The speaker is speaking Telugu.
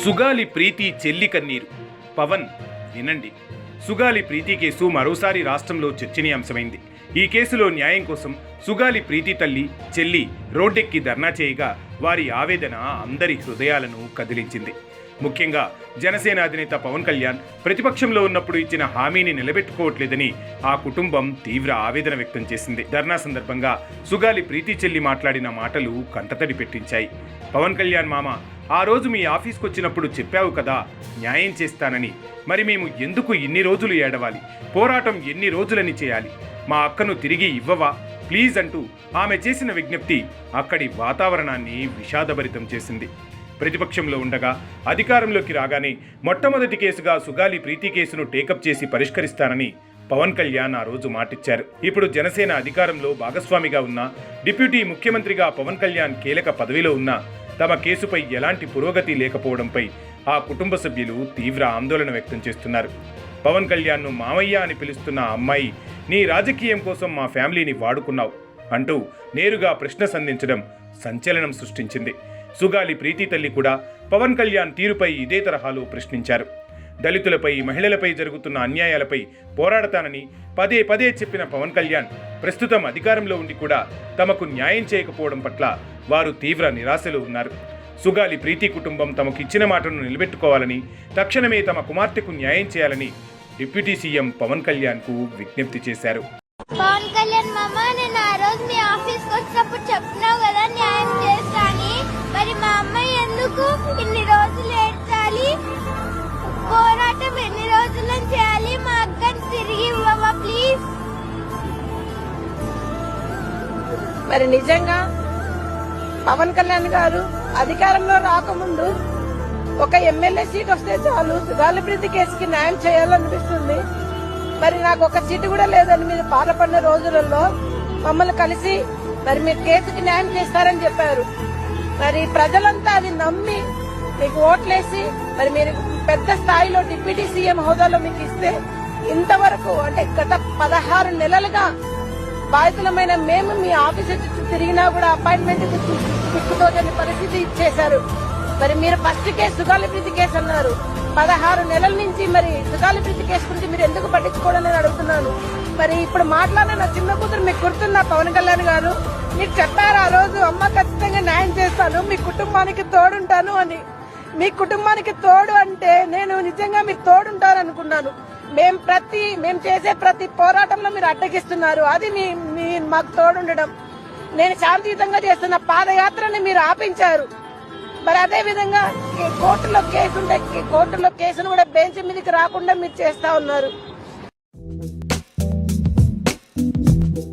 సుగాలి ప్రీతి చెల్లి కన్నీరు. పవన్ వినండి. సుగాలి ప్రీతి కేసు మరోసారి రాష్ట్రంలో చర్చనీయాంశమైంది. ఈ కేసులో న్యాయం కోసం సుగాలి ప్రీతి తల్లి, చెల్లి రోడ్డెక్కి ధర్నా చేయగా వారి ఆవేదన అందరి హృదయాలను కదిలించింది. ముఖ్యంగా జనసేన అధినేత పవన్ కళ్యాణ్ ప్రతిపక్షంలో ఉన్నప్పుడు ఇచ్చిన హామీని నిలబెట్టుకోవట్లేదని ఆ కుటుంబం తీవ్ర ఆవేదన వ్యక్తం చేసింది. ధర్నా సందర్భంగా సుగాలి ప్రీతి చెల్లి మాట్లాడిన మాటలు కంటతడి పెట్టించాయి. పవన్ కళ్యాణ్ మామ, ఆ రోజు మీ ఆఫీస్కి వచ్చినప్పుడు చెప్పావు కదా న్యాయం చేస్తానని, మరి మేము ఎందుకు ఇన్ని రోజులు ఏడవాలి? పోరాటం ఎన్ని రోజులని చేయాలి? మా అక్కను తిరిగి ఇవ్వవా ప్లీజ్ అంటూ ఆమె చేసిన విజ్ఞప్తి అక్కడి వాతావరణాన్ని విషాదభరితం చేసింది. ప్రతిపక్షంలో ఉండగా అధికారంలోకి రాగానే మొట్టమొదటి కేసుగా సుగాలి ప్రీతి కేసును టేకప్ చేసి పరిష్కరిస్తానని పవన్ కళ్యాణ్ ఆ రోజు మాటిచ్చారు. ఇప్పుడు జనసేన అధికారంలో భాగస్వామిగా ఉన్న, డిప్యూటీ ముఖ్యమంత్రిగా పవన్ కళ్యాణ్ కీలక పదవిలో ఉన్న తమ కేసుపై ఎలాంటి పురోగతి లేకపోవడంపై ఆ కుటుంబ సభ్యులు తీవ్ర ఆందోళన వ్యక్తం చేస్తున్నారు. పవన్ కళ్యాణ్ను మామయ్య అని పిలుస్తున్న ఆ అమ్మాయి, నీ రాజకీయం కోసం మా ఫ్యామిలీని వాడుకున్నావు అంటూ నేరుగా ప్రశ్న సంధించడం సంచలనం సృష్టించింది. సుగాలి ప్రీతి తల్లి కూడా పవన్ కళ్యాణ్ తీరుపై ఇదే తరహాలో ప్రశ్నించారు. దళితులపై, మహిళలపై జరుగుతున్న అన్యాయాలపై పోరాడతానని పదే పదే చెప్పిన పవన్ కళ్యాణ్ ప్రస్తుతం అధికారంలో ఉండి కూడా తమకు న్యాయం చేయకపోవడం పట్ల వారు తీవ్ర నిరాశలో ఉన్నారు. సుగాలి ప్రీతి కుటుంబం తమకు ఇచ్చిన మాటను నిలబెట్టుకోవాలని, తక్షణమే తమ కుమార్తెకు న్యాయం చేయాలని డిప్యూటీ సీఎం పవన్ కళ్యాణ్కు విజ్ఞప్తి చేశారు. పవన్ కళ్యాణ్ మామ, నేను ఆ రోజు మీ ఆఫీస్కి వచ్చినప్పుడు చెప్పినావు కదా న్యాయం చేస్తాని, మరి మా అమ్మాయి ఎందుకు ఇన్ని రోజులు ఏడ్చాలి? పోరాటం ఎన్ని రోజులు చేయాలి? మా అక్కని తిరిగి ఇవ్వవా ప్లీజ్? మరి నిజంగా పవన్ కళ్యాణ్ గారు అధికారంలో రాకముందు ఒక ఎమ్మెల్యే సీట్ వస్తే చాలు సుగాలి ప్రీతి కేసుకి న్యాయం చేయాలనిపిస్తుంది. మరి నాకు ఒక సీటు కూడా లేదని మీరు బాధపడిన రోజులలో మమ్మల్ని కలిసి మరి మీరు కేసుకి న్యాయం చేస్తారని చెప్పారు. మరి ప్రజలంతా అది నమ్మి మీకు ఓట్లేసి మరి మీరు పెద్ద స్థాయిలో డిప్యూటీ సీఎం హోదాలో మీకు ఇస్తే ఇంతవరకు అంటే గత 16 నెలలుగా బాధితులమైన మేము మీ ఆఫీస్ చుట్టూ తిరిగినా కూడా అపాయింట్మెంట్ దిక్కుతోచని పరిస్థితి ఇచ్చేశారు. మరి మీరు ఫస్ట్ కేసు సుగాలి ప్రీతి కేసు అన్నారు. 16 నెలల నుంచి మరి సుగాలి ప్రీతి కేసు గురించి మీరు ఎందుకు పట్టించుకోవడం నేను అడుగుతున్నాను. మరి ఇప్పుడు మాట్లాడిన నా చిన్న కూతురు మీకు గుర్తున్నా పవన్ కళ్యాణ్ గారు, మీరు చెప్పారు ఆ రోజు, అమ్మ ఖచ్చితంగా న్యాయం చేస్తాను, మీ కుటుంబానికి తోడుంటాను అని. మీ కుటుంబానికి తోడు అంటే నేను నిజంగా మీరు తోడుంటారు అనుకున్నాను. మేము చేసే ప్రతి పోరాటంలో మీరు అడ్డగిస్తున్నారు. అది మాకు తోడుండడం. నేను శాంతియుతంగా చేస్తున్న పాదయాత్రని మీరు ఆపించారు. మరి అదే విధంగా కోర్టులో కేసు ఉంటే కోర్టులో కేసును కూడా బెంచ్ మీదకి రాకుండా మీరు చేస్తా ఉన్నారు.